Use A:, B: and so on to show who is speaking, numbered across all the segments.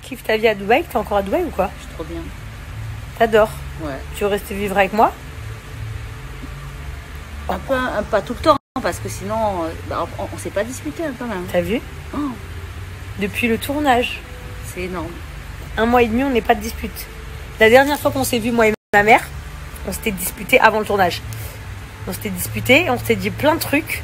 A: kiffes ta vie à Dubaï. T'es encore à Dubaï ou quoi?
B: Je suis trop bien.
A: T'adores?
B: Ouais.
A: Tu veux rester vivre avec moi?
B: Pas tout le temps, parce que sinon, on s'est pas disputé quand même.
A: T'as vu?
B: Oh,
A: Depuis le tournage,
B: c'est énorme.
A: 1 mois et demi, on n'est pas de dispute. La dernière fois qu'on s'est vu, moi et ma mère, on s'était disputé avant le tournage. On s'était disputé, on s'était dit plein de trucs.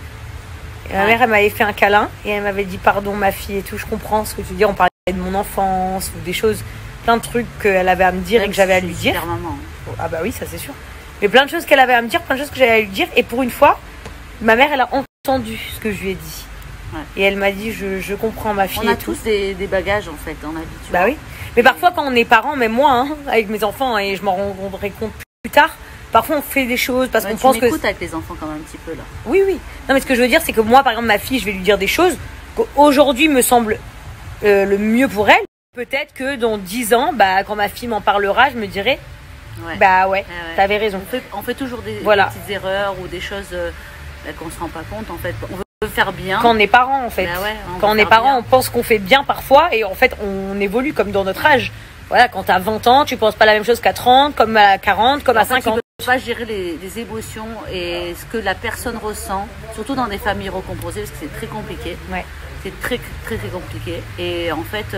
A: Et ma mère, elle m'avait fait un câlin et elle m'avait dit pardon ma fille et tout, je comprends ce que tu dis. On parlait de mon enfance ou des choses, plein de trucs qu'elle avait à me dire et que j'avais à lui dire.
B: Maman.
A: Ah bah oui, ça c'est sûr. Mais plein de choses qu'elle avait à me dire, plein de choses que j'avais à lui dire. Et pour une fois, ma mère, elle a entendu ce que je lui ai dit.
B: Ouais.
A: Et elle m'a dit, je comprends ma fille.
B: On a
A: et tout.
B: tous des bagages en fait dans la vie.
A: Bah oui. Mais parfois, quand on est parents, même moi, hein, avec mes enfants, et je m'en rendrai compte plus tard, parfois on fait des choses parce qu'on pense que. Tu
B: m'écoutes avec les enfants quand même un petit peu là.
A: Oui, oui. Non, mais ce que je veux dire, c'est que moi, par exemple, ma fille, je vais lui dire des choses qu'aujourd'hui me semble le mieux pour elle. Peut-être que dans 10 ans, bah, quand ma fille m'en parlera, je me dirai.
B: Ouais.
A: Bah ouais, t'avais raison.
B: On fait toujours des petites erreurs ou des choses qu'on se rend pas compte en fait. On veut faire bien.
A: Quand on est parent en fait.
B: Bah ouais,
A: quand on est parent, on pense qu'on fait bien parfois et en fait on évolue comme dans notre âge. Voilà, quand t'as 20 ans, tu penses pas la même chose qu'à 30, comme à 40, comme à 50.
B: Tu peux pas gérer les émotions et ce que la personne ressent, surtout dans des familles recomposées parce que c'est très compliqué.
A: Ouais.
B: C'est très très très compliqué et en fait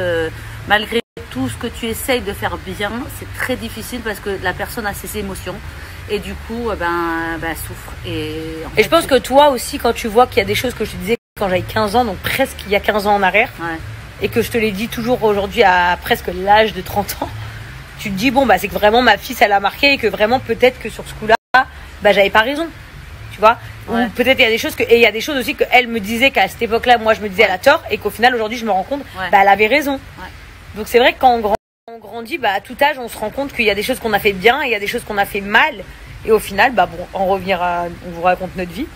B: malgré tout ce que tu essayes de faire bien, c'est très difficile parce que la personne a ses émotions et du coup souffre. Et
A: je pense que toi aussi, quand tu vois qu'il y a des choses que je te disais quand j'avais 15 ans, donc presque il y a 15 ans en arrière, et que je te l'ai dit toujours aujourd'hui à presque l'âge de 30 ans, tu te dis bon bah c'est que vraiment ma fille ça l'a marqué et que vraiment peut-être que sur ce coup-là, bah j'avais pas raison. Tu vois, ou peut-être il y a des choses et il y a des choses aussi qu'elle me disait qu'à cette époque-là, moi je me disais elle a tort et qu'au final aujourd'hui je me rends compte, elle avait raison. Donc c'est vrai que quand on grandit, à tout âge, on se rend compte qu'il y a des choses qu'on a fait bien et il y a des choses qu'on a fait mal. Et au final, on vous raconte notre vie.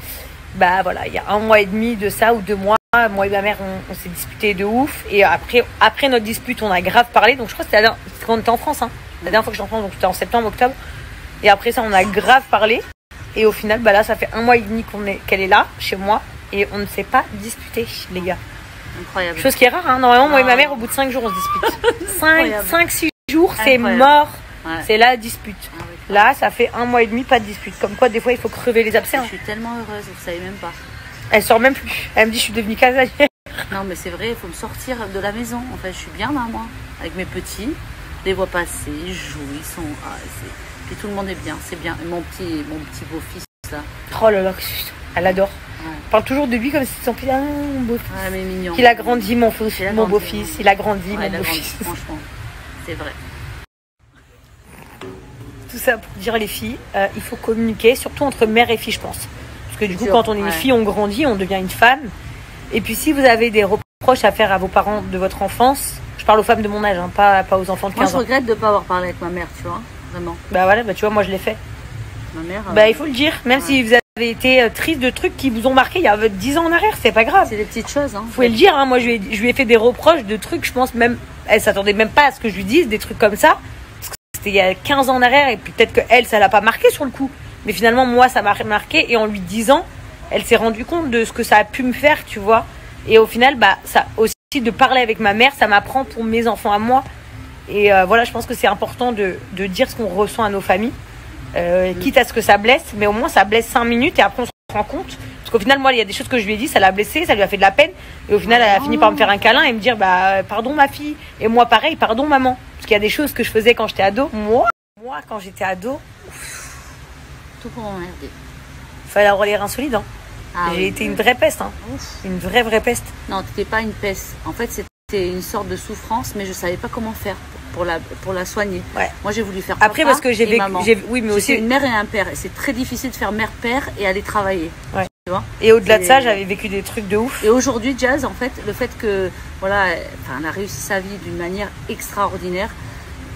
A: Voilà, il y a 1 mois et demi de ça ou 2 mois, moi et ma mère, on s'est disputé de ouf. Et après notre dispute, on a grave parlé. Donc je crois que c'était quand on était en France. Hein. La dernière fois que j'étais en France, donc c'était en septembre, octobre. Et après ça, on a grave parlé. Et au final, là, ça fait 1 mois et demi qu'elle est là, chez moi. Et on ne s'est pas disputé, les gars.
B: Incroyable.
A: Chose qui est rare, hein. Normalement, moi et ma mère, au bout de 5 jours, on se dispute. 5-6 jours, c'est mort. Ouais. C'est la dispute. Ah oui, là, ça fait 1 mois et demi, pas de dispute. Comme quoi, des fois, il faut crever les abcès.
B: Je suis tellement heureuse, vous savez même pas.
A: Elle sort même plus. Elle me dit, je suis devenue casanière.
B: Non, mais c'est vrai, il faut me sortir de la maison. En fait, je suis bien là, moi, avec mes petits. Je les vois passer, ils jouent, ils sont. Puis tout le monde est bien, c'est bien. Et mon petit beau-fils, là.
A: Oh là là, elle adore. Ouais. On parle toujours de lui comme si c'était son petit mon beau-fils.
B: Ouais, mais mignon.
A: Il a grandi, mon beau-fils. Il a grandi, mon beau-fils.
B: Franchement, c'est vrai.
A: Tout ça pour dire les filles, il faut communiquer, surtout entre mère et fille, je pense. Parce que du coup, quand on est une fille, on grandit, on devient une femme. Et puis si vous avez des reproches à faire à vos parents de votre enfance, je parle aux femmes de mon âge, hein, pas aux enfants de 15 ans.
B: Moi, je regrette de ne pas avoir parlé avec ma mère, tu vois, vraiment.
A: Voilà, tu vois, moi je l'ai fait.
B: Ma mère.
A: Il faut le dire, même si vous avez été triste de trucs qui vous ont marqué il y a 10 ans en arrière, c'est pas grave.
B: C'est des petites choses. Vous
A: pouvez le dire, hein, moi je lui ai fait des reproches de trucs, je pense même, elle s'attendait même pas à ce que je lui dise, des trucs comme ça. Parce que c'était il y a 15 ans en arrière et puis peut-être que elle, ça l'a pas marqué sur le coup. Mais finalement, moi, ça m'a marqué et en lui disant, elle s'est rendue compte de ce que ça a pu me faire, tu vois. Et au final, ça aussi de parler avec ma mère, ça m'apprend pour mes enfants à moi. Et voilà, je pense que c'est important de dire ce qu'on ressent à nos familles. Quitte à ce que ça blesse, mais au moins ça blesse 5 minutes et après on se rend compte. Parce qu'au final, moi, il y a des choses que je lui ai dit, ça l'a blessé, ça lui a fait de la peine. Et au final, elle a fini par me faire un câlin et me dire, pardon ma fille. Et moi, pareil, pardon maman. Parce qu'il y a des choses que je faisais quand j'étais ado. Moi quand j'étais ado,
B: tout pour emmerder.
A: Fallait avoir les reins solides. Hein. J'ai été une vraie peste. Hein. Une vraie peste.
B: Non, t'étais pas une peste. En fait, c'était une sorte de souffrance, mais je savais pas comment faire pour la soigner. Ouais. Moi, j'ai voulu faire
A: après parce que j'ai vécu. Oui, mais aussi
B: une mère et un père. Et c'est très difficile de faire mère-père et aller travailler.
A: Ouais. Tu vois. Et au-delà de ça, j'avais vécu des trucs de ouf.
B: Et aujourd'hui, Jazz, en fait, le fait que elle a réussi sa vie d'une manière extraordinaire.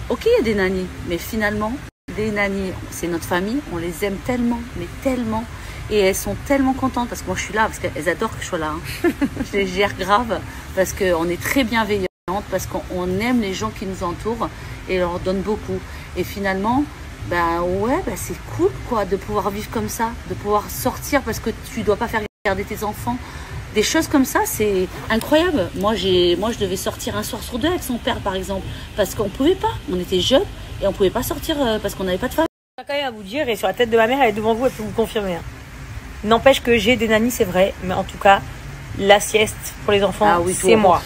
B: Ok, il y a des nannies, mais finalement, les nannies, c'est notre famille. On les aime tellement, mais tellement. Et elles sont tellement contentes parce que moi je suis là, parce qu'elles adorent que je sois là. Hein. Je les gère grave parce qu'on est très bienveillantes, parce qu'on aime les gens qui nous entourent et leur donne beaucoup. Et finalement, c'est cool quoi de pouvoir vivre comme ça, de pouvoir sortir parce que tu dois pas faire garder tes enfants. Des choses comme ça, c'est incroyable. Moi, je devais sortir un soir sur deux avec son père, par exemple, parce qu'on pouvait pas. On était jeunes et on pouvait pas sortir parce qu'on n'avait pas de famille.
A: J'ai quand même à vous dire, et sur la tête de ma mère, elle est devant vous, elle peut vous confirmer. Hein. N'empêche que j'ai des nannies, c'est vrai, mais en tout cas, la sieste pour les enfants, c'est moi.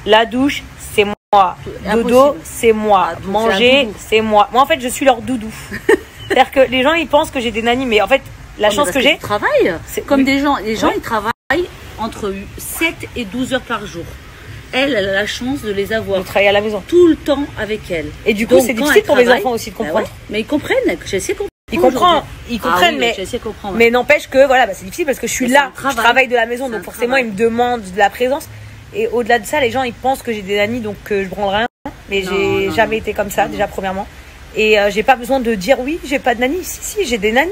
A: La douche, c'est moi. Dodo, c'est moi. Manger, c'est moi. Moi, en fait, je suis leur doudou. C'est-à-dire que les gens, ils pensent que j'ai des nannies, mais en fait, la chance que j'ai.
B: Travaille. Comme des gens, les gens, ils travaillent entre 7 et 12 heures par jour. Elle a la chance de les avoir.
A: De travailler à la maison.
B: Tout le temps avec elle.
A: Et du coup, c'est difficile pour les enfants aussi de comprendre.
B: Mais ils comprennent. J'essaie de comprendre.
A: Ils comprennent, mais n'empêche que voilà, c'est difficile parce que je suis là, je travaille de la maison, donc forcément ils me demandent de la présence. Et au-delà de ça, les gens ils pensent que j'ai des nannies, donc je branle rien. Mais j'ai jamais été comme ça, déjà premièrement. Et j'ai pas besoin de dire oui, j'ai pas de nannies. Si, j'ai des nannies.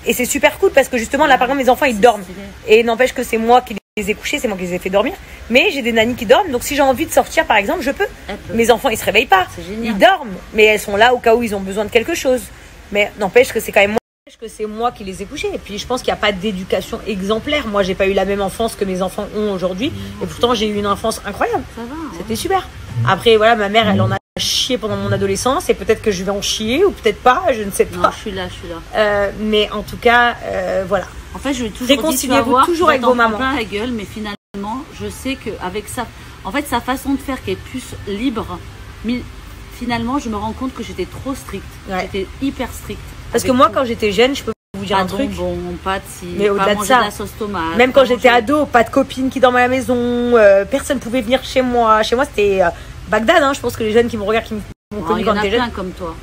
A: Et c'est super cool parce que justement là, par exemple, mes enfants ils dorment. Et n'empêche que c'est moi qui les ai couchés, c'est moi qui les ai fait dormir. Mais j'ai des nannies qui dorment, donc si j'ai envie de sortir par exemple, je peux. Mes enfants ils se réveillent pas, ils dorment, mais elles sont là au cas où ils ont besoin de quelque chose. Mais n'empêche que c'est quand même moi qui les ai couchés. Et puis je pense qu'il n'y a pas d'éducation exemplaire. Moi, j'ai pas eu la même enfance que mes enfants ont aujourd'hui. Et pourtant, j'ai eu une enfance incroyable. C'était super. Après, voilà, ma mère, elle en a chié pendant mon adolescence. Et peut-être que je vais en chier ou peut-être pas. Je ne sais pas.
B: Non, je suis là.
A: Mais en tout cas, voilà.
B: En fait, je vais toujours
A: réconciliez-vous toujours avec vos mamans.
B: Plein la gueule, mais finalement, je sais qu'avec ça, en fait, sa façon de faire qui est plus libre. Finalement, je me rends compte que j'étais trop stricte. J'étais hyper stricte.
A: Parce que moi, quand j'étais jeune, je peux vous dire un truc.
B: Pas de si,
A: mais au-delà de ça,
B: de la sauce tomate,
A: même quand j'étais ado, pas de copines qui dormaient à la maison, personne pouvait venir chez moi. Chez moi, c'était Bagdad. Hein. Je pense que les jeunes qui me regardent, qui m'ont connu quand j'étais jeune.
B: Il y en a plein comme toi.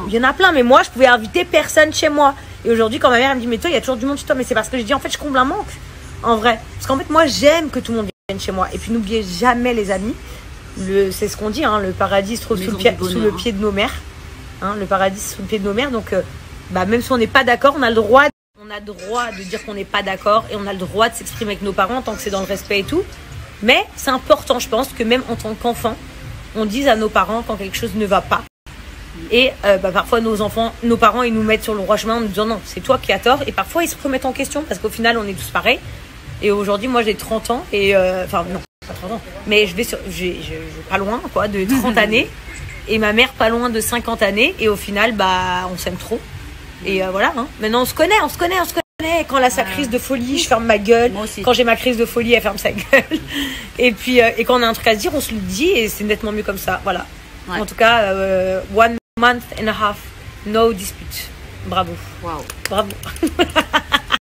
B: Il
A: y en a plein, mais moi, je pouvais inviter personne chez moi. Et aujourd'hui, quand ma mère elle me dit, mais toi, il y a toujours du monde chez toi. Mais c'est parce que je dis, en fait, je comble un manque. En vrai. Parce qu'en fait, moi, j'aime que tout le monde vienne chez moi. Et puis, n'oubliez jamais, les amis. C'est ce qu'on dit, hein, le paradis se trouve sous le pied de nos mères. Hein, le paradis sous le pied de nos mères. Donc, même si on n'est pas d'accord, on a le droit de dire qu'on n'est pas d'accord et on a le droit de s'exprimer avec nos parents tant que c'est dans le respect et tout. Mais c'est important, je pense, que même en tant qu'enfant, on dise à nos parents quand quelque chose ne va pas. Et parfois, nos parents, ils nous mettent sur le droit chemin en nous disant non, c'est toi qui as tort. Et parfois, ils se remettent en question parce qu'au final, on est tous pareils. Et aujourd'hui, moi, j'ai 30 ans et non. Pas 30 ans, mais j'ai pas loin quoi, de 30 années et ma mère pas loin de 50 années et au final on s'aime trop et voilà hein. Maintenant on se connaît quand elle a sa crise de folie je ferme ma gueule, quand j'ai ma crise de folie elle ferme sa gueule et puis et quand on a un truc à se dire on se le dit et c'est nettement mieux comme ça voilà en tout cas 1 month and a half no dispute bravo
B: wow.
A: Bravo